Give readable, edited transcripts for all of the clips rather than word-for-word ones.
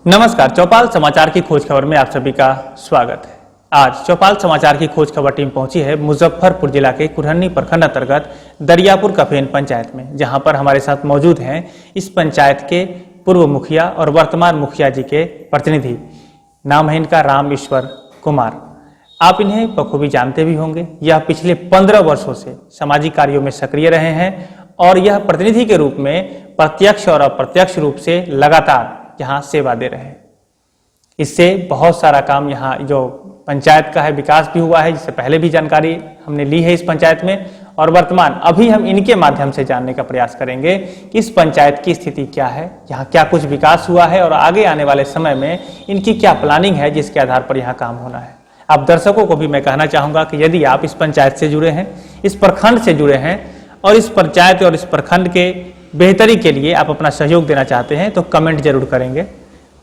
नमस्कार, चौपाल समाचार की खोज खबर में आप सभी का स्वागत है। आज चौपाल समाचार की खोज खबर टीम पहुंची है मुजफ्फरपुर जिला के कुरहनी प्रखंड अंतर्गत दरियापुर कफेन पंचायत में, जहां पर हमारे साथ मौजूद हैं इस पंचायत के पूर्व मुखिया और वर्तमान मुखिया जी के प्रतिनिधि। नाम है इनका राम ईश्वर कुमार। आप इन्हें बखूबी जानते भी होंगे। यह पिछले 15 वर्षों से सामाजिक कार्यों में सक्रिय रहे हैं और यह प्रतिनिधि के रूप में प्रत्यक्ष और अप्रत्यक्ष रूप से लगातार यहाँ सेवा दे रहे हैं। इससे बहुत सारा काम यहाँ जो पंचायत का है विकास भी हुआ है, जिससे पहले भी जानकारी हमने ली है इस पंचायत में, और वर्तमान अभी हम इनके माध्यम से जानने का प्रयास करेंगे कि इस पंचायत की स्थिति क्या है, यहाँ क्या कुछ विकास हुआ है और आगे आने वाले समय में इनकी क्या प्लानिंग है जिसके आधार पर यहाँ काम होना है। आप दर्शकों को भी मैं कहना चाहूँगा कि यदि आप इस पंचायत से जुड़े हैं, इस प्रखंड से जुड़े हैं और इस पंचायत और इस प्रखंड के बेहतरी के लिए आप अपना सहयोग देना चाहते हैं तो कमेंट जरूर करेंगे।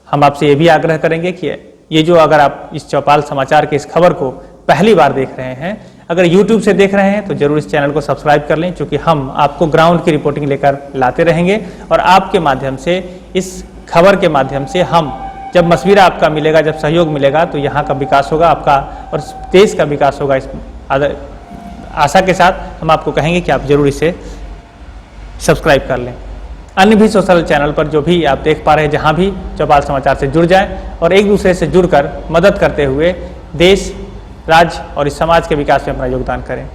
हम आपसे ये भी आग्रह करेंगे कि ये जो अगर आप इस चौपाल समाचार के इस खबर को पहली बार देख रहे हैं, अगर YouTube से देख रहे हैं तो जरूर इस चैनल को सब्सक्राइब कर लें, क्योंकि हम आपको ग्राउंड की रिपोर्टिंग लेकर लाते रहेंगे और आपके माध्यम से, इस खबर के माध्यम से हम जब मशविरा आपका मिलेगा, जब सहयोग मिलेगा तो यहाँ का विकास होगा आपका और देश का विकास होगा। इस आशा के साथ हम आपको कहेंगे कि आप जरूर इसे सब्सक्राइब कर लें। अन्य भी सोशल चैनल पर जो भी आप देख पा रहे हैं, जहां भी चौपाल समाचार से जुड़ जाएं और एक दूसरे से जुड़कर मदद करते हुए देश, राज्य और इस समाज के विकास में अपना योगदान करें।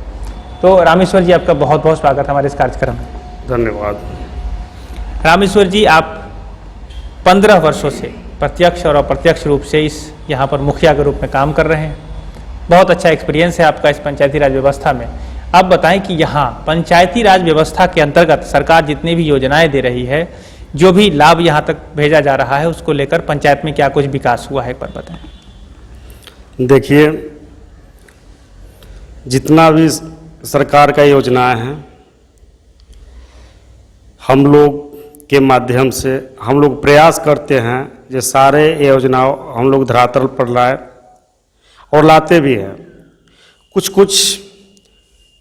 तो रामेश्वर जी, आपका बहुत बहुत स्वागत है हमारे इस कार्यक्रम में। धन्यवाद। रामेश्वर जी, आप 15 वर्षों से प्रत्यक्ष और अप्रत्यक्ष रूप से इस यहाँ पर मुखिया के रूप में काम कर रहे हैं। बहुत अच्छा एक्सपीरियंस है आपका इस पंचायती राज व्यवस्था में। आप बताएं कि यहाँ पंचायती राज व्यवस्था के अंतर्गत सरकार जितनी भी योजनाएं दे रही है, जो भी लाभ यहाँ तक भेजा जा रहा है, उसको लेकर पंचायत में क्या कुछ विकास हुआ है, एक बार बताएं। देखिए, जितना भी सरकार का योजनाएं हैं, हम लोग के माध्यम से हम लोग प्रयास करते हैं जो सारे योजनाओं हम लोग धरातल पर लाए और लाते भी हैं। कुछ कुछ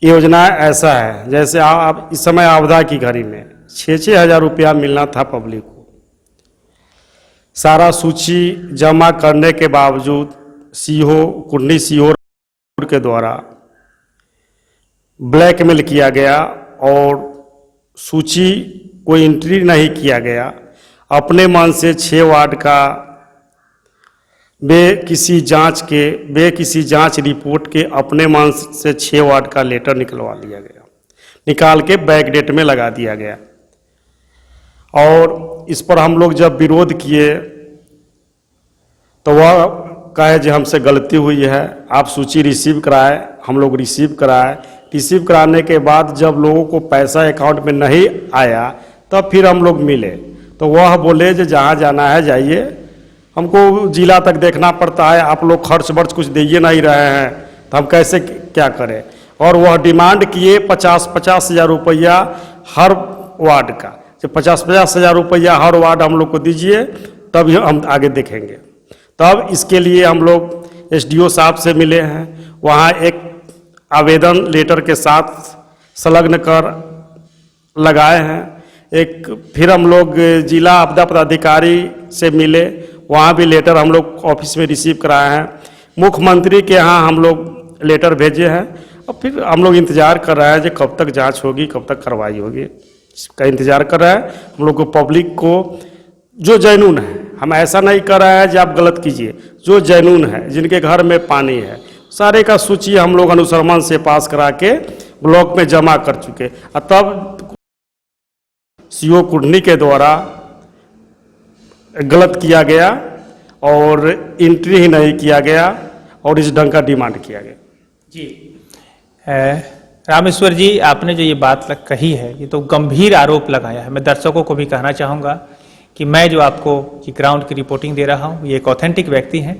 योजनाएं ऐसा है, जैसे आप इस समय आपदा की घड़ी में 6-6 हज़ार रुपया मिलना था पब्लिक को। सारा सूची जमा करने के बावजूद कुर्नी सीओ के द्वारा ब्लैकमेल किया गया और सूची को एंट्री नहीं किया गया। अपने मन से 6 वार्ड का किसी जांच रिपोर्ट के अपने मन से 6 वार्ड का लेटर निकलवा दिया गया, निकाल के बैकडेट में लगा दिया गया। और इस पर हम लोग जब विरोध किए तो वह कहे जो हमसे गलती हुई है, आप सूची रिसीव कराए। हम लोग रिसीव कराए। रिसीव कराने के बाद जब लोगों को पैसा अकाउंट में नहीं आया तब फिर हम लोग मिले, तो वह बोले जो जहाँ जाना है जाइए, हमको जिला तक देखना पड़ता है, आप लोग खर्च वर्च कुछ दे नहीं रहे हैं तो हम कैसे क्या करें। और वह डिमांड किए 50-50 हज़ार रुपया हर वार्ड का, जो 50-50 हज़ार रुपया हर वार्ड हम लोग को दीजिए, तब हम आगे देखेंगे। तब इसके लिए हम लोग SDO साहब से मिले हैं, वहाँ एक आवेदन लेटर के साथ संलग्न कर लगाए हैं। फिर हम लोग जिला आपदा पदाधिकारी से मिले, वहाँ भी लेटर हम लोग ऑफिस में रिसीव कराए हैं। मुख्यमंत्री के यहाँ हम लोग लेटर भेजे हैं और फिर हम लोग इंतज़ार कर रहे हैं कि कब तक जांच होगी, कब तक कार्रवाई होगी, इसका इंतज़ार कर रहे हैं। हम लोग को पब्लिक को जो जनून है, हम ऐसा नहीं कर रहे हैं कि आप गलत कीजिए, जो जनून है, जिनके घर में पानी है, सारे का सूची हम लोग अनुश्रवण से पास करा के ब्लॉक में जमा कर चुके। और तब सीओ कुर्नी के द्वारा गलत किया गया और एंट्री ही नहीं किया गया और इस ढंग का डिमांड किया गया। जी रामेश्वर जी, आपने जो ये बात कही है, ये तो गंभीर आरोप लगाया है। मैं दर्शकों को भी कहना चाहूँगा कि मैं जो आपको ये ग्राउंड की रिपोर्टिंग दे रहा हूँ, ये एक ऑथेंटिक व्यक्ति हैं।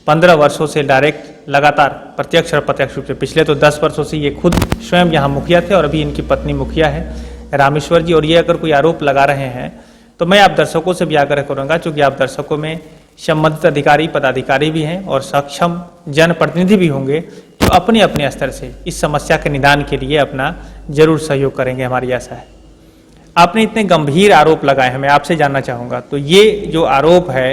15 वर्षों से डायरेक्ट लगातार प्रत्यक्ष और प्रत्यक्ष रूप से, पिछले तो 10 वर्षों से ये खुद स्वयं यहाँ मुखिया थे और अभी इनकी पत्नी मुखिया है रामेश्वर जी। और ये अगर कोई आरोप लगा रहे हैं तो मैं आप दर्शकों से भी आग्रह करूँगा, क्योंकि आप दर्शकों में संबंधित अधिकारी, पदाधिकारी भी हैं और सक्षम जनप्रतिनिधि भी होंगे, जो अपने अपने स्तर से इस समस्या के निदान के लिए अपना जरूर सहयोग करेंगे, हमारी आशा है। आपने इतने गंभीर आरोप लगाए हैं, मैं आपसे जानना चाहूँगा, तो ये जो आरोप है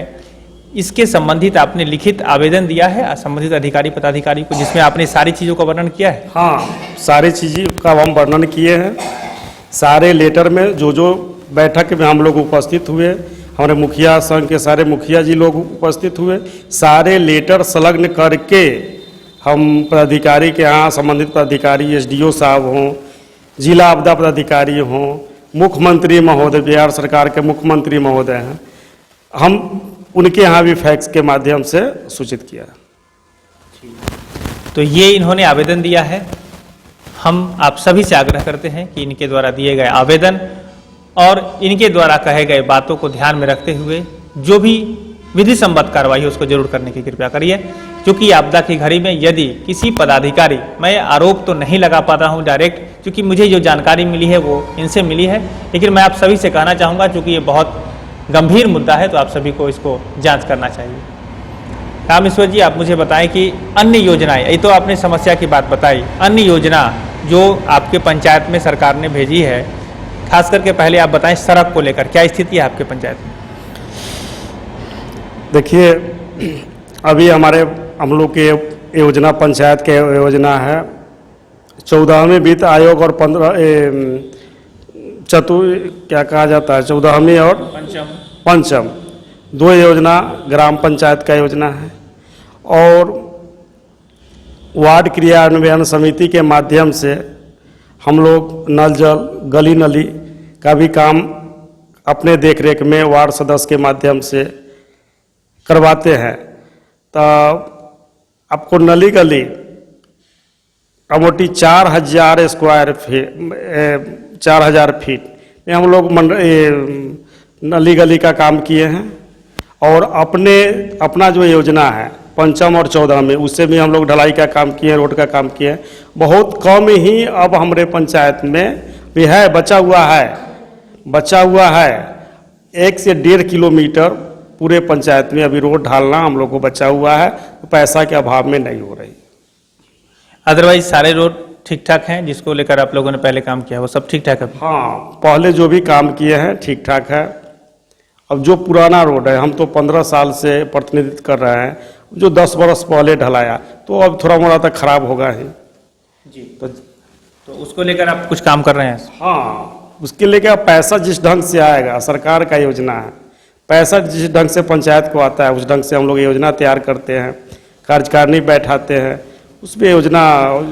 इसके संबंधित आपने लिखित आवेदन दिया है संबंधित अधिकारी पदाधिकारी को, जिसमें आपने सारी चीज़ों का वर्णन किया है? हाँ, सारी चीज़ों का हम वर्णन किए हैं। सारे लेटर में जो बैठक में हम लोग उपस्थित हुए, हमारे मुखिया संघ के सारे मुखिया जी लोग उपस्थित हुए, सारे लेटर संलग्न करके हम पदाधिकारी के यहाँ संबंधित पदाधिकारी एसडीओ साहब हों, जिला आपदा पदाधिकारी हों, मुख्यमंत्री महोदय, बिहार सरकार के मुख्यमंत्री महोदय हैं, हम उनके यहाँ भी फैक्स के माध्यम से सूचित किया। तो ये इन्होंने आवेदन दिया है। हम आप सभी से आग्रह करते हैं कि इनके द्वारा दिए गए आवेदन और इनके द्वारा कहे गए बातों को ध्यान में रखते हुए जो भी विधि सम्मत कार्रवाई है उसको जरूर करने की कृपया करिए, क्योंकि आपदा की घड़ी में यदि किसी पदाधिकारी, मैं आरोप तो नहीं लगा पाता हूं डायरेक्ट, क्योंकि मुझे जो जानकारी मिली है वो इनसे मिली है, लेकिन मैं आप सभी से कहना चाहूँगा क्योंकि ये बहुत गंभीर मुद्दा है तो आप सभी को इसको जांच करना चाहिए। रामेश्वर जी, आप मुझे बताएं कि अन्य योजनाएं, ये तो आपने समस्या की बात बताई, अन्य योजना जो आपके पंचायत में सरकार ने भेजी है, खास करके पहले आप बताएं सड़क को लेकर क्या स्थिति है आपके पंचायत में? देखिए, अभी हम लोग के योजना, पंचायत के योजना है 14वें वित्त आयोग और 15 क्या कहा जाता है, 14वीं और पंचम 2 योजना ग्राम पंचायत का योजना है, और वार्ड क्रियान्वयन समिति के माध्यम से हम लोग नल जल, गली नली का भी काम अपने देखरेख में वार्ड सदस्य के माध्यम से करवाते हैं। तो आपको नली गली मोटी 4000 स्क्वायर फीट 4000 फीट में हम लोग नली गली का काम किए हैं, और अपना जो योजना है पंचम और 14 में उससे भी हम लोग ढलाई का काम किए, रोड का काम किए। बहुत कम ही अब हमारे पंचायत में भी है, बचा हुआ है 1 से 1.5 किलोमीटर पूरे पंचायत में अभी रोड ढालना हम लोग को बचा हुआ है, तो पैसा के अभाव में नहीं हो रही। अदरवाइज सारे रोड ठीक ठाक हैं जिसको लेकर आप लोगों ने पहले काम किया वो सब ठीक ठाक है? हाँ, पहले जो भी काम किए हैं ठीक ठाक है। अब जो पुराना रोड है, हम तो 15 साल से प्रतिनिधित्व कर रहे हैं, जो 10 बरस पहले ढलाया तो अब थोड़ा मोड़ा तक खराब होगा ही जी। तो उसको लेकर आप कुछ काम कर रहे हैं? हाँ, उसके लेकर पैसा जिस ढंग से आएगा, सरकार का योजना है, पैसा जिस ढंग से पंचायत को आता है उस ढंग से हम लोग योजना तैयार करते हैं, कार्यकारिणी बैठाते हैं, उसमें योजना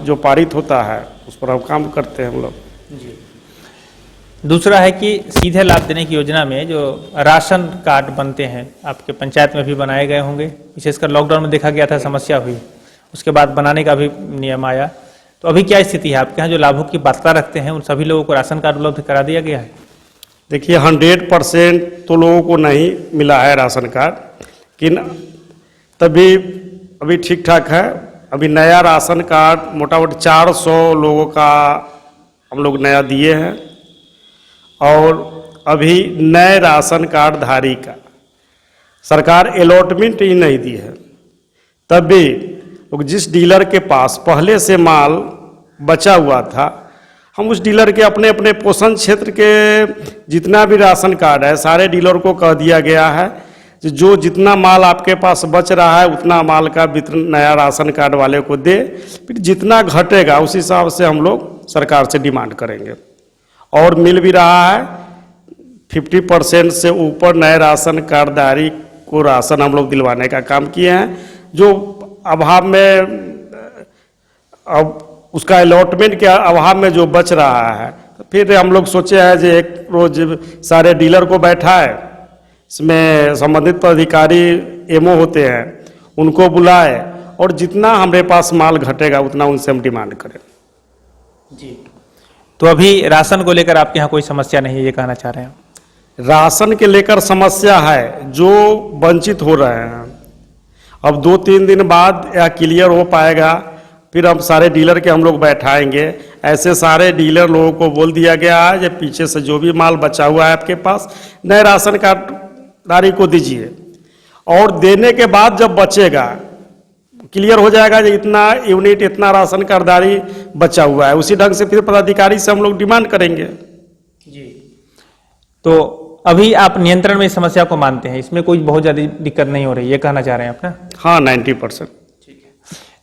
जो पारित होता है उस पर हम काम करते हैं हम लोग जी। दूसरा है कि सीधे लाभ देने की योजना में जो राशन कार्ड बनते हैं आपके पंचायत में भी बनाए गए होंगे, विशेषकर लॉकडाउन में देखा गया था समस्या हुई, उसके बाद बनाने का भी नियम आया, तो अभी क्या स्थिति है आपके यहाँ? जो लाभों की पात्रता रखते हैं उन सभी लोगों को राशन कार्ड उपलब्ध करा दिया गया है? देखिए, 100% तो लोगों को नहीं मिला है राशन कार्ड, लेकिन तभी अभी ठीक ठाक है। अभी नया राशन कार्ड मोटा मोटी 400 लोगों का हम लोग नया दिए हैं, और अभी नए राशन कार्ड धारी का सरकार अलॉटमेंट ही नहीं दी है। तब भी लोग जिस डीलर के पास पहले से माल बचा हुआ था, हम उस डीलर के अपने अपने पोषण क्षेत्र के जितना भी राशन कार्ड है सारे डीलर को कह दिया गया है जो जितना माल आपके पास बच रहा है उतना माल का वितरण नया राशन कार्ड वाले को दे, फिर जितना घटेगा उस हिसाब से हम लोग सरकार से डिमांड करेंगे। और मिल भी रहा है, 50% से ऊपर नए राशन कार्डधारी को राशन हम लोग दिलवाने का काम किए हैं। जो अभाव में अब उसका अलॉटमेंट के अभाव में जो बच रहा है, तो फिर हम लोग सोचे हैं जो एक रोज सारे डीलर को बैठाए, इसमें संबंधित पदाधिकारी एमओ होते हैं उनको बुलाए, और जितना हमारे पास माल घटेगा उतना उनसे हम डिमांड करें जी। तो अभी राशन को लेकर आपके यहाँ कोई समस्या नहीं है, ये कहना चाह रहे हैं? राशन के लेकर समस्या है, जो वंचित हो रहे हैं। अब 2-3 दिन बाद यह क्लियर हो पाएगा, फिर हम सारे डीलर के हम लोग बैठाएंगे। ऐसे सारे डीलर लोगों को बोल दिया गया है कि पीछे से जो भी माल बचा हुआ है आपके पास नए राशन कार्डधारी को दीजिए, और देने के बाद जब बचेगा क्लियर हो जाएगा कि इतना यूनिट इतना राशन कार्डधारी बचा हुआ है, उसी ढंग से फिर पदाधिकारी से हम लोग डिमांड करेंगे जी। तो अभी आप नियंत्रण में इस समस्या को मानते हैं, इसमें कोई बहुत ज़्यादा दिक्कत नहीं हो रही, ये कहना चाह रहे हैं आप ना? हाँ, 90%।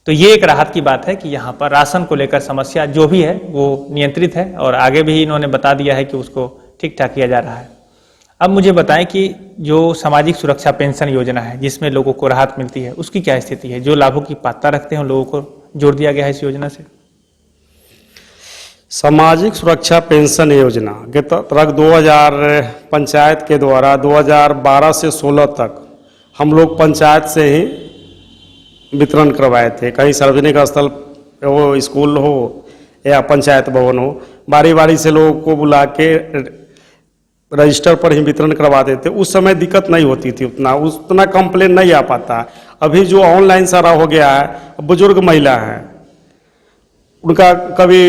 तो ये एक राहत की बात है कि यहाँ पर राशन को लेकर समस्या जो भी है वो नियंत्रित है और आगे भी इन्होंने बता दिया है कि उसको ठीक ठाक किया जा रहा है। अब मुझे बताएं कि जो सामाजिक सुरक्षा पेंशन योजना है जिसमें लोगों को राहत मिलती है, उसकी क्या स्थिति है? जो लाभों की पात्रता रखते हैं उन लोगों को जोड़ दिया गया है इस योजना से? सामाजिक सुरक्षा पेंशन योजना के तहत 2000 पंचायत के द्वारा 2012 से 16 तक हम लोग पंचायत से ही वितरण करवाए थे। कहीं सार्वजनिक स्थल हो, स्कूल हो या पंचायत भवन हो, बारी बारी से लोगों को बुला के रजिस्टर पर ही वितरण करवा देते। उस समय दिक्कत नहीं होती थी, उतना कंप्लेन नहीं आ पाता। अभी जो ऑनलाइन सारा हो गया है, बुजुर्ग महिला हैं, उनका कभी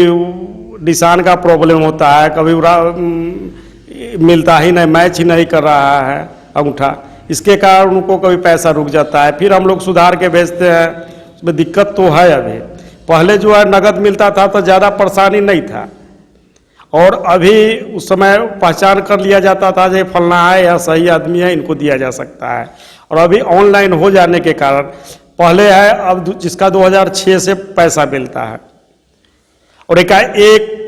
निशान का प्रॉब्लम होता है, कभी मिलता ही नहीं, मैच ही नहीं कर रहा है अंगूठा, इसके कारण उनको कभी पैसा रुक जाता है, फिर हम लोग सुधार के भेजते हैं। उसमें दिक्कत तो है। अभी पहले जो है नगद मिलता था तो ज़्यादा परेशानी नहीं था, और अभी उस समय पहचान कर लिया जाता था जो फलना है या सही आदमी है, इनको दिया जा सकता है। और अभी ऑनलाइन हो जाने के कारण पहले है, अब जिसका 2006 से पैसा मिलता है, और एक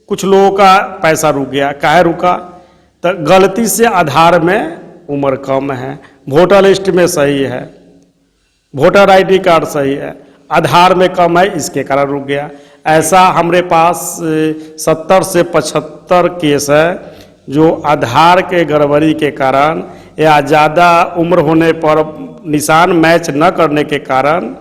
कुछ लोगों का पैसा रुक गया। काहे रुका? तो गलती से आधार में उम्र कम है, वोटर लिस्ट में सही है, वोटर आईडी कार्ड सही है, आधार में कम है, इसके कारण रुक गया। ऐसा हमारे पास 70 से 75 केस है जो आधार के गड़बड़ी के कारण या ज़्यादा उम्र होने पर निशान मैच न करने के कारण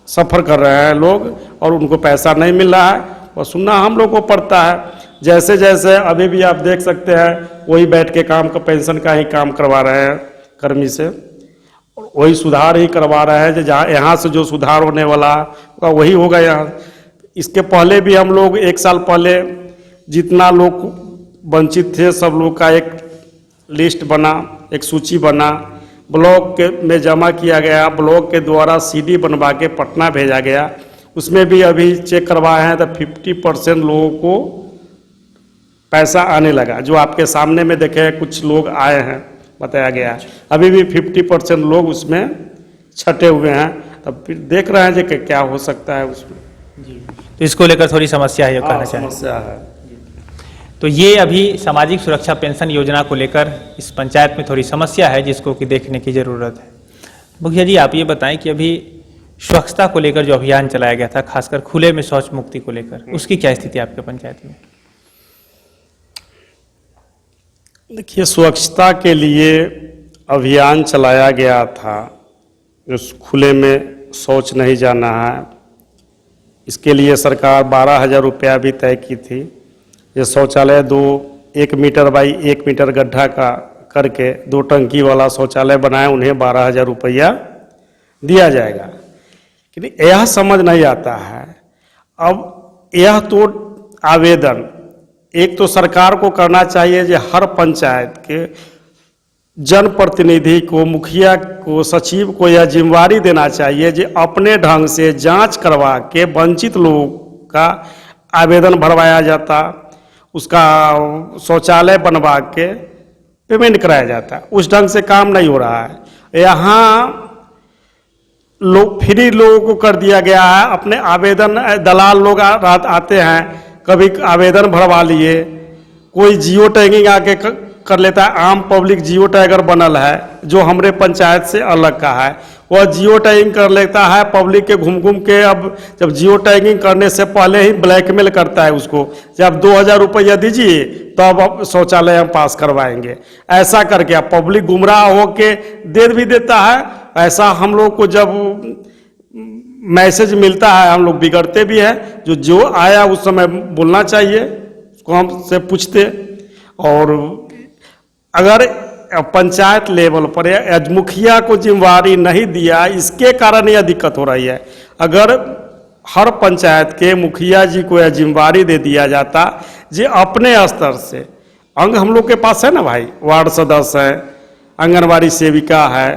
सफ़र कर रहे हैं लोग, और उनको पैसा नहीं मिल रहा है और सुनना हम लोग को पड़ता है। जैसे जैसे अभी भी आप देख सकते हैं, वही बैठ के काम का पेंशन का ही काम करवा रहे हैं कर्मी से, वही सुधार ही करवा रहे हैं। जहाँ यहाँ से जो सुधार होने वाला वही होगा यहाँ। इसके पहले भी हम लोग 1 साल पहले जितना लोग वंचित थे सब लोग का एक लिस्ट बना, एक सूची बना, ब्लॉक के में जमा किया गया, ब्लॉक के द्वारा CD बनवा के पटना भेजा गया। उसमें भी अभी चेक करवाए हैं तो 50% लोगों को पैसा आने लगा। जो आपके सामने में देखे कुछ लोग आए हैं, बताया गया। अभी भी 50% लोग उसमें छटे हुए हैं। तब फिर देख रहे हैं कि क्या हो सकता है उसमें। तो इसको लेकर थोड़ी समस्या है, ये कहना चाहिए। समस्या है। तो ये अभी सामाजिक सुरक्षा पेंशन योजना को लेकर इस पंचायत में थोड़ी समस्या है जिसको कि देखने की ज़रूरत है। मुखिया जी, आप ये बताएं कि अभी स्वच्छता को लेकर जो अभियान चलाया गया था, खासकर खुले में शौच मुक्ति को लेकर, उसकी क्या स्थिति है आपके पंचायत में? देखिए, स्वच्छता के लिए अभियान चलाया गया था, जो खुले में शौच नहीं जाना है। इसके लिए सरकार 12,000 रुपया भी तय की थी। ये शौचालय 1 मीटर बाई 1 मीटर गड्ढा का करके 2 टंकी वाला शौचालय बनाए, उन्हें 12,000 रुपया दिया जाएगा। लेकिन यह समझ नहीं आता है। अब यह तो आवेदन एक तो सरकार को करना चाहिए, जो हर पंचायत के जनप्रतिनिधि को, मुखिया को, सचिव को यह जिम्मेवारी देना चाहिए जो अपने ढंग से जांच करवा के वंचित लोगों का आवेदन भरवाया जाता, उसका शौचालय बनवा के पेमेंट कराया जाता। उस ढंग से काम नहीं हो रहा है। यहाँ लोग फ्री लोगों को कर दिया गया है। अपने आवेदन दलाल लोग आते हैं, कभी आवेदन भरवा लिए, कोई जियो टैगिंग आके कर लेता है। आम पब्लिक जियो टैगर बनल है जो हमारे पंचायत से अलग का है, वह जियो टैगिंग कर लेता है पब्लिक के घूम घूम के। अब जब जियो टैगिंग करने से पहले ही ब्लैकमेल करता है उसको, जब 2,000 रुपया दीजिए तब अब शौचालय हम पास करवाएंगे। ऐसा करके अब पब्लिक गुमराह होके दे भी देता है। ऐसा हम लोग को जब मैसेज मिलता है हम लोग बिगड़ते भी हैं। जो आया उस समय बोलना चाहिए, उसको हमसे पूछते। और अगर पंचायत लेवल पर मुखिया को जिम्मेवारी नहीं दिया, इसके कारण यह दिक्कत हो रही है। अगर हर पंचायत के मुखिया जी को यह जिम्मेवारी दे दिया जाता, जो अपने स्तर से अंग हम लोग के पास है ना भाई, वार्ड सदस्य है, आंगनबाड़ी सेविका है,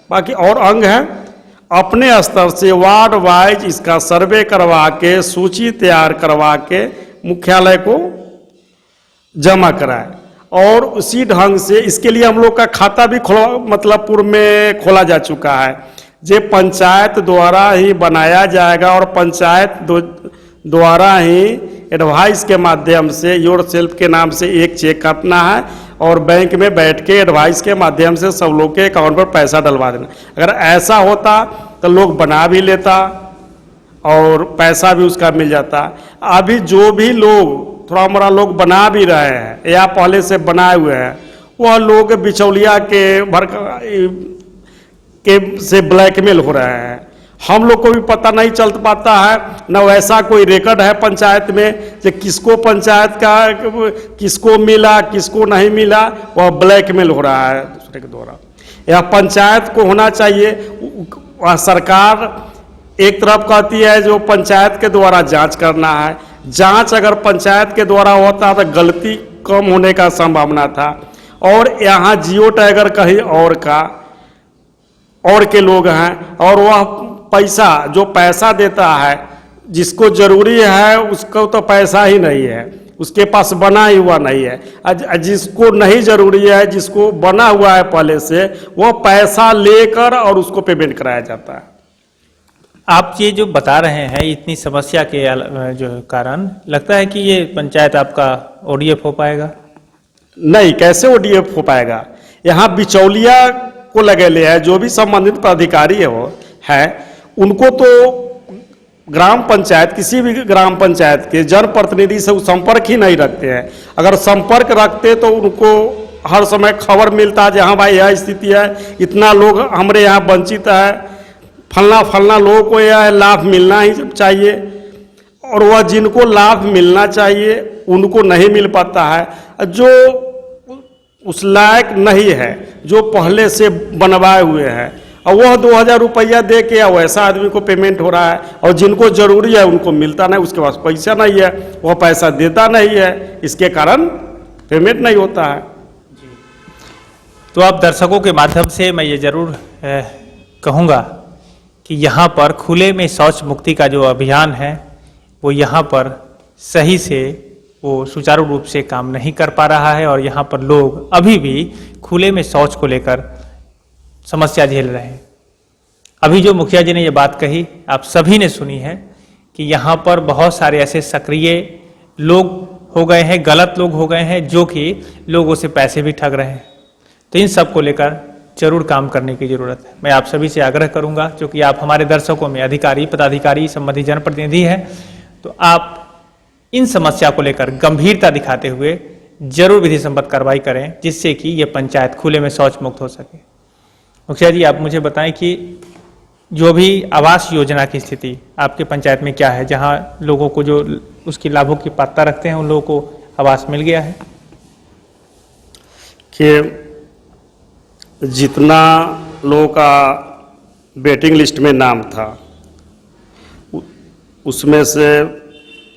बाकी और अंग है, अपने स्तर से वार्ड वाइज इसका सर्वे करवा के सूची तैयार करवा के मुख्यालय को जमा कराए। और उसी ढंग से इसके लिए हम लोग का खाता भी खोला, मतलब पूर्व में खोला जा चुका है। ये पंचायत द्वारा ही बनाया जाएगा और पंचायत द्वारा ही एडवाइस के माध्यम से योर सेल्फ के नाम से एक चेक काटना है और बैंक में बैठ के एडवाइस के माध्यम से सब लोग के अकाउंट पर पैसा डलवा देना। अगर ऐसा होता तो लोग बना भी लेता और पैसा भी उसका मिल जाता। अभी जो भी लोग थोड़ा मोड़ा लोग बना भी रहे हैं या पहले से बनाए हुए हैं, वह लोग बिचौलिया के से ब्लैकमेल हो रहे हैं। हम लोग को भी पता नहीं चल पाता है, न वैसा कोई रिकॉर्ड है पंचायत में कि किसको पंचायत का किसको मिला किसको नहीं मिला, वह ब्लैकमेल हो रहा है दूसरे के द्वारा। यह पंचायत को होना चाहिए। वह सरकार एक तरफ कहती है जो पंचायत के द्वारा जांच करना है, जांच अगर पंचायत के द्वारा होता तो गलती कम होने का संभावना था। और यहाँ जियो टाइगर कहीं और के लोग हैं और वह पैसा जो पैसा देता है जिसको जरूरी है उसको तो पैसा ही नहीं है, उसके पास बना ही हुआ नहीं है। जिसको नहीं जरूरी है, जिसको बना हुआ है पहले से, वो पैसा लेकर और उसको पेमेंट कराया जाता है। आप ये जो बता रहे हैं इतनी समस्या के जो कारण, लगता है कि ये पंचायत आपका ओडीएफ हो पाएगा? नहीं, कैसे ओडीएफ हो पाएगा? यहाँ बिचौलिया को लगे ले है, जो भी संबंधित पदाधिकारी है उनको तो ग्राम पंचायत किसी भी ग्राम पंचायत के जनप्रतिनिधि से संपर्क ही नहीं रखते हैं। अगर संपर्क रखते तो उनको हर समय खबर मिलता है हाँ भाई यह स्थिति है, इतना लोग हमारे यहाँ वंचित है, फलना लोगों को यह लाभ मिलना ही चाहिए। और वह जिनको लाभ मिलना चाहिए उनको नहीं मिल पाता है। जो उस लायक नहीं है, जो पहले से बनवाए हुए हैं, और वह 2000 रुपया दे के या वैसा आदमी को पेमेंट हो रहा है, और जिनको जरूरी है उनको मिलता नहीं, उसके पास पैसा नहीं है, वह पैसा देता नहीं है, इसके कारण पेमेंट नहीं होता है। तो आप दर्शकों के माध्यम से मैं ये जरूर कहूँगा कि यहाँ पर खुले में शौच मुक्ति का जो अभियान है वो यहाँ पर सही से वो सुचारू रूप से काम नहीं कर पा रहा है, और यहाँ पर लोग अभी भी खुले में शौच को लेकर समस्या झेल रहे हैं। अभी जो मुखिया जी ने ये बात कही आप सभी ने सुनी है कि यहाँ पर बहुत सारे ऐसे सक्रिय लोग हो गए हैं, गलत लोग हो गए हैं, जो कि लोगों से पैसे भी ठग रहे हैं। तो इन सब को लेकर जरूर काम करने की जरूरत है। मैं आप सभी से आग्रह करूंगा, क्योंकि आप हमारे दर्शकों में अधिकारी, पदाधिकारी, संबंधित जनप्रतिनिधि हैं, तो आप इन समस्या को लेकर गंभीरता दिखाते हुए जरूर विधि सम्मत कार्रवाई करें, जिससे कि ये पंचायत खुले में शौच मुक्त हो सके। मुखिया जी, आप मुझे बताएं कि जो भी आवास योजना की स्थिति आपके पंचायत में क्या है, जहां लोगों को जो उसकी लाभों की पात्रता रखते हैं उन लोगों को आवास मिल गया है? कि जितना लोगों का वेटिंग लिस्ट में नाम था उसमें से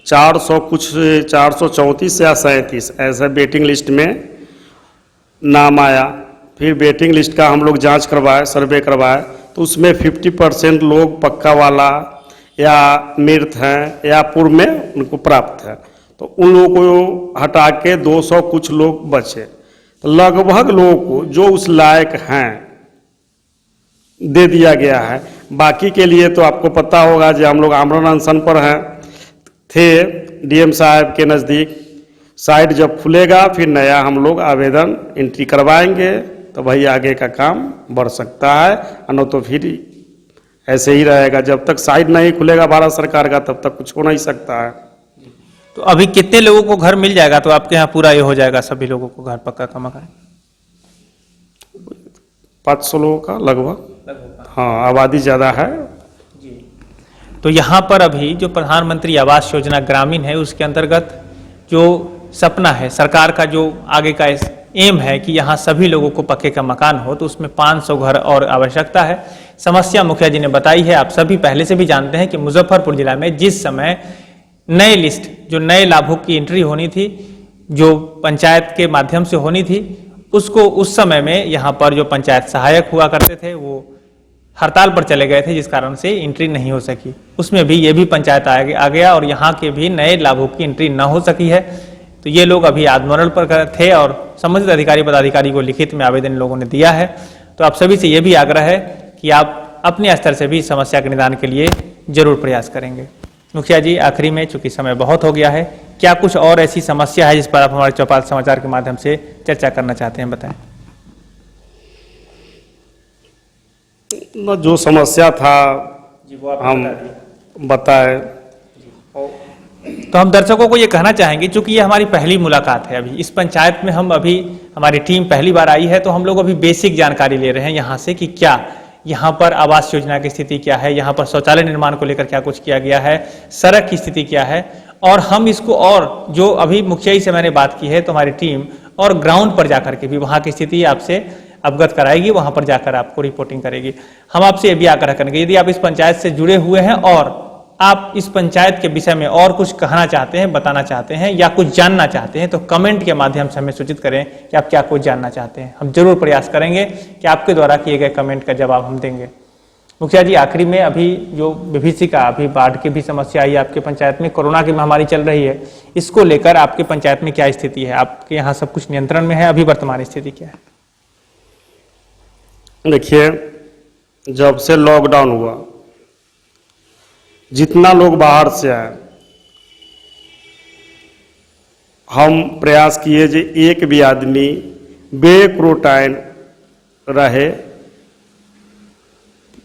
434 या 37 ऐसा वेटिंग लिस्ट में नाम आया। फिर वेटिंग लिस्ट का हम लोग जांच करवाए, सर्वे करवाए, तो उसमें 50% लोग पक्का वाला या मृत हैं या पूर्व में उनको प्राप्त है, तो उन लोगों को हटा के 200 कुछ लोग बचे। तो लगभग लोगों को जो उस लायक हैं दे दिया गया है। बाकी के लिए तो आपको पता होगा जो हम लोग आमरण अनशन पर हैं थे डीएम साहब के नज़दीक। साइट जब खुलेगा फिर नया हम लोग आवेदन एंट्री करवाएंगे, तो भाई आगे का काम बढ़ सकता है, न तो फिर ऐसे ही रहेगा। जब तक साइट नहीं खुलेगा भारत सरकार का तब तक कुछ हो नहीं सकता है। तो अभी कितने लोगों को घर मिल जाएगा तो आपके यहाँ पूरा ये हो जाएगा, सभी लोगों को घर पक्का का मकान? 500 लोगों का लगभग। हाँ, आबादी ज़्यादा है। तो यहाँ पर अभी जो प्रधानमंत्री आवास योजना ग्रामीण है उसके अंतर्गत जो सपना है सरकार का, जो आगे का एम है कि यहाँ सभी लोगों को पक्के का मकान हो, तो उसमें 500 घर और आवश्यकता है। समस्या मुखिया जी ने बताई है, आप सभी पहले से भी जानते हैं कि मुजफ्फरपुर जिला में जिस समय नए लिस्ट जो नए लाभों की एंट्री होनी थी, जो पंचायत के माध्यम से होनी थी, उसको उस समय में यहाँ पर जो पंचायत सहायक हुआ करते थे वो हड़ताल पर चले गए थे, जिस कारण से एंट्री नहीं हो सकी। उसमें भी ये भी पंचायत आ गया और यहाँ के भी नए लाभों की एंट्री ना हो सकी है, तो ये लोग अभी आंदोलन पर थे और संबंधित अधिकारी पदाधिकारी को लिखित में आवेदन लोगों ने दिया है। तो आप सभी से ये भी आग्रह है कि आप अपने स्तर से भी समस्या के निदान के लिए जरूर प्रयास करेंगे। मुखिया जी, आखिरी में चूंकि समय बहुत हो गया है, क्या कुछ और ऐसी समस्या है जिस पर आप हमारे चौपाल समाचार के माध्यम से चर्चा करना चाहते हैं, बताएं। जो समस्या था जी वो आप हम बताए। तो हम दर्शकों को ये कहना चाहेंगे, चूंकि ये हमारी पहली मुलाकात है, अभी इस पंचायत में हम अभी हमारी टीम पहली बार आई है, तो हम लोग अभी बेसिक जानकारी ले रहे हैं यहाँ से कि क्या यहाँ पर आवास योजना की स्थिति क्या है, यहाँ पर शौचालय निर्माण को लेकर क्या कुछ किया गया है, सड़क की स्थिति क्या है, और हम इसको और जो अभी मुखिया जी से मैंने बात की है, तो हमारी टीम और ग्राउंड पर जाकर के भी वहाँ की स्थिति आपसे अवगत कराएगी, वहाँ पर जाकर आपको रिपोर्टिंग करेगी। हम आपसे ये भी आग्रह करेंगे, यदि आप इस पंचायत से जुड़े हुए हैं और आप इस पंचायत के विषय में और कुछ कहना चाहते हैं, बताना चाहते हैं या कुछ जानना चाहते हैं, तो कमेंट के माध्यम से हमें सूचित करें कि आप क्या कुछ जानना चाहते हैं। हम जरूर प्रयास करेंगे कि आपके द्वारा किए गए कमेंट का जवाब हम देंगे। मुखिया जी, आखिरी में अभी जो विभीषिका, अभी बाढ़ की भी समस्या आई है आपके पंचायत में, कोरोना की महामारी चल रही है, इसको लेकर आपके पंचायत में क्या स्थिति है? आपके यहाँ सब कुछ नियंत्रण में है? अभी वर्तमान स्थिति क्या है? देखिए, जब से लॉकडाउन हुआ, जितना लोग बाहर से आए, हम प्रयास किए कि एक भी आदमी बेक्वारंटाइन रहे,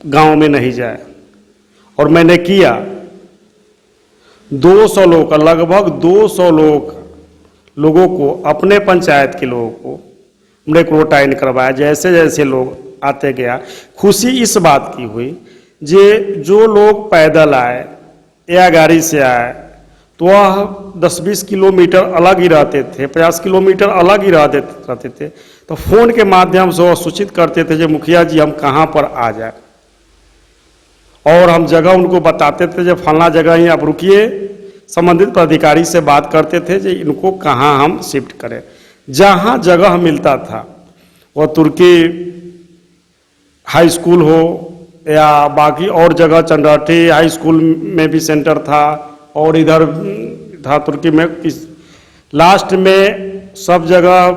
गांव में नहीं जाए। और मैंने किया 200 लोग, लगभग 200 लोगों को, अपने पंचायत के लोगों को हमने क्वारंटाइन करवाया। जैसे जैसे लोग आते गया, खुशी इस बात की हुई जो लोग पैदल आए या गाड़ी से आए तो वह 10-20 किलोमीटर अलग ही रहते थे, 50 किलोमीटर अलग ही रहते थे, तो फोन के माध्यम से वह सूचित करते थे कि मुखिया जी हम कहाँ पर आ जाए, और हम जगह उनको बताते थे जो फलना जगह ही आप रुकिए। संबंधित अधिकारी से बात करते थे कि इनको कहाँ हम शिफ्ट करें। जहाँ जगह मिलता था, वह तुर्की हाई स्कूल हो या बाकी और जगह, चंडाठी हाई स्कूल में भी सेंटर था और इधर था तुर्की में, लास्ट में सब जगह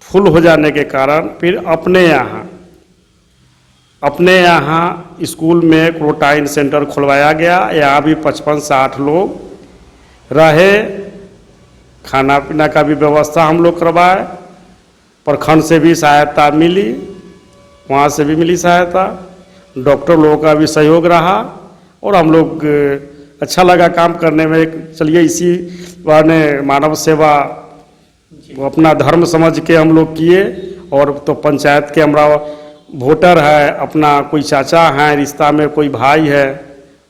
फुल हो जाने के कारण फिर अपने यहाँ स्कूल में क्वारंटाइन सेंटर खुलवाया गया। यहाँ भी 55-60 लोग रहे। खाना पीना का भी व्यवस्था हम लोग करवाए, प्रखंड से भी सहायता मिली, वहाँ से भी मिली सहायता, डॉक्टर लोगों का भी सहयोग रहा और हम लोग अच्छा लगा काम करने में। चलिए, इसी बहाने मानव सेवा वो अपना धर्म समझ के हम लोग किए। और तो पंचायत के हमारा वोटर है, अपना कोई चाचा है, रिश्ता में कोई भाई है,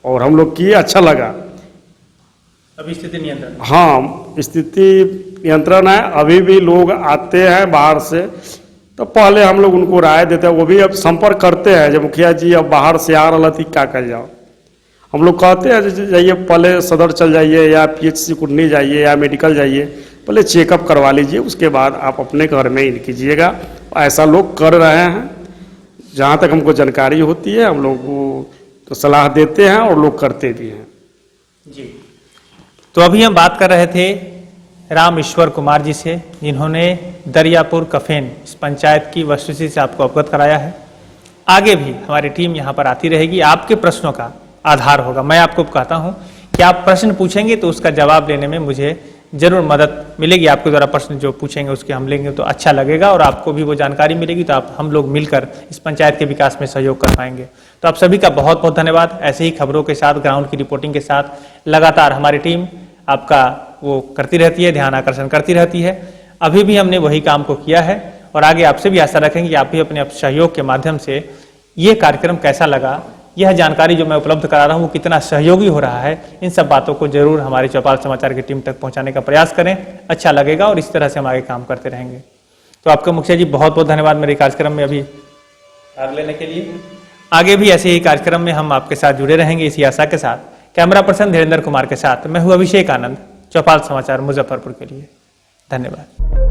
और हम लोग किए, अच्छा लगा। अभी स्थिति नियंत्रण? हाँ, स्थिति नियंत्रण है। अभी भी लोग आते हैं बाहर से, तो पहले हम लोग उनको राय देते हैं, वो भी अब संपर्क करते हैं जब मुखिया जी अब बाहर से आ रहा थी क्या कर जाओ। हम लोग कहते हैं जाइए, पहले सदर चल जाइए या PHC कुटनी जाइए या मेडिकल जाइए, पहले चेकअप करवा लीजिए, उसके बाद आप अपने घर में इन कीजिएगा। ऐसा लोग कर रहे हैं, जहाँ तक हमको जानकारी होती है हम लोग को सलाह देते हैं और लोग करते भी हैं। जी, तो अभी हम बात कर रहे थे राम ईश्वर कुमार जी से, जिन्होंने दरियापुर कफेन इस पंचायत की वस्तुस्थिति से आपको अवगत कराया है। आगे भी हमारी टीम यहाँ पर आती रहेगी, आपके प्रश्नों का आधार होगा। मैं आपको कहता हूँ कि आप प्रश्न पूछेंगे तो उसका जवाब लेने में मुझे जरूर मदद मिलेगी। आपके द्वारा प्रश्न जो पूछेंगे उसके हम लेंगे तो अच्छा लगेगा और आपको भी वो जानकारी मिलेगी, तो आप हम लोग मिलकर इस पंचायत के विकास में सहयोग कर पाएंगे। तो आप सभी का बहुत बहुत धन्यवाद। ऐसे ही खबरों के साथ, ग्राउंड की रिपोर्टिंग के साथ लगातार हमारी टीम आपका वो करती रहती है, ध्यान आकर्षण करती रहती है। अभी भी हमने वही काम को किया है और आगे आपसे भी आशा रखेंगे कि आप भी अपने सहयोग के माध्यम से ये कार्यक्रम कैसा लगा, यह जानकारी जो मैं उपलब्ध करा रहा हूँ वो कितना सहयोगी हो रहा है, इन सब बातों को जरूर हमारे चौपाल समाचार की टीम तक पहुँचाने का प्रयास करें। अच्छा लगेगा और इस तरह से हम आगे काम करते रहेंगे। तो आपका मुखिया जी बहुत बहुत धन्यवाद मेरे कार्यक्रम में अभी भाग लेने के लिए। आगे भी ऐसे ही कार्यक्रम में हम आपके साथ जुड़े रहेंगे इसी आशा के साथ। कैमरा पर्सन धीरेन्द्र कुमार के साथ मैं हूँ अभिषेक आनंद, चौपाल समाचार मुजफ्फरपुर के लिए। धन्यवाद।